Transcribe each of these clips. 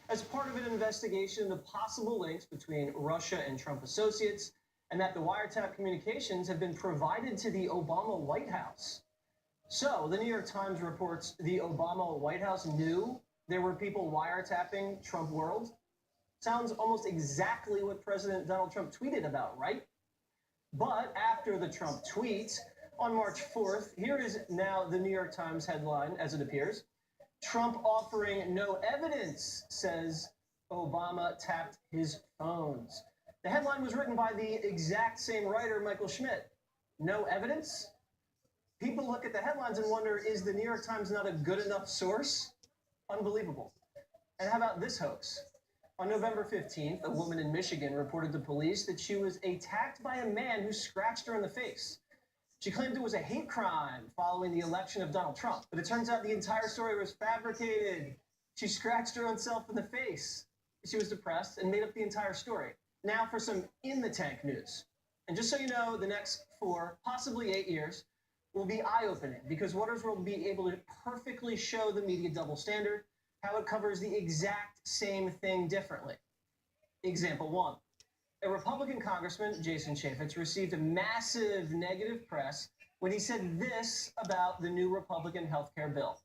as part of an investigation into possible links between Russia and Trump associates, and that the wiretap communications have been provided to the Obama White House. So, the New York Times reports the Obama White House knew there were people wiretapping Trump World. Sounds almost exactly what President Donald Trump tweeted about, right? But after the Trump tweet on March 4th, here is now the New York Times headline as it appears. Trump offering no evidence, says Obama tapped his phones. The headline was written by the exact same writer, Michael Schmidt. No evidence? People look at the headlines and wonder, is the New York Times not a good enough source? Unbelievable. And how about this hoax? On November 15th, a woman in Michigan reported to police that she was attacked by a man who scratched her in the face. She claimed it was a hate crime following the election of Donald Trump, but it turns out the entire story was fabricated. She scratched her own self in the face. She was depressed and made up the entire story. Now for some in the tank news. And just so you know, the next 4, possibly 8 years will be eye-opening because voters will be able to perfectly show the media double standard, how it covers the exact same thing differently. Example 1. A Republican congressman, Jason Chaffetz, received a massive negative press when he said this about the new Republican health care bill.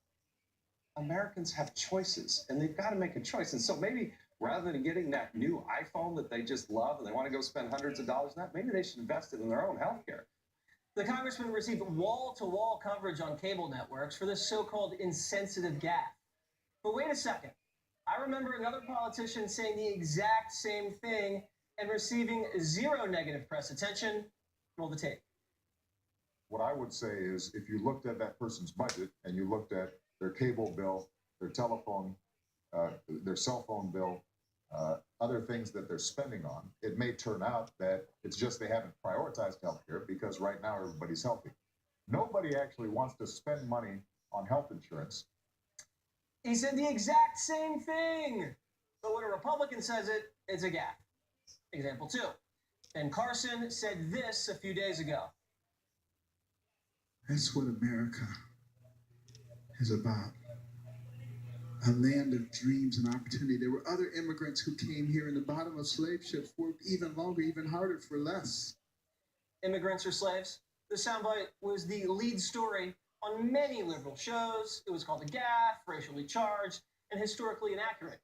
Americans have choices, and they've got to make a choice. And so maybe rather than getting that new iPhone that they just love and they want to go spend hundreds of dollars on that, maybe they should invest it in their own health care. The congressman received wall-to-wall coverage on cable networks for this so-called insensitive gaffe. But wait a second. I remember another politician saying the exact same thing and receiving zero negative press attention. Roll the tape. What I would say is if you looked at that person's budget and you looked at their cable bill, their telephone, their cell phone bill, other things that they're spending on, it may turn out that it's just they haven't prioritized healthcare because right now everybody's healthy. Nobody actually wants to spend money on health insurance. He said the exact same thing. But when a Republican says it, it's a gaffe. Example 2. Ben Carson said this a few days ago. That's what America is about. A land of dreams and opportunity. There were other immigrants who came here in the bottom of slave ships, worked even longer, even harder for less. Immigrants or slaves? The soundbite was the lead story on many liberal shows. It was called a gaffe, racially charged, and historically inaccurate.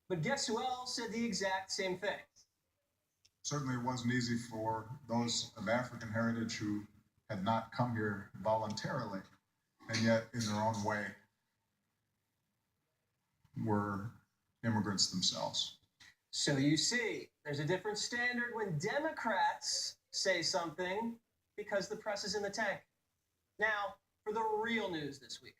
But guess who else said the exact same thing? Certainly it wasn't easy for those of African heritage who had not come here voluntarily, and yet in their own way were immigrants themselves. So you see, there's a different standard when Democrats say something because the press is in the tank. Now, for the real news this week.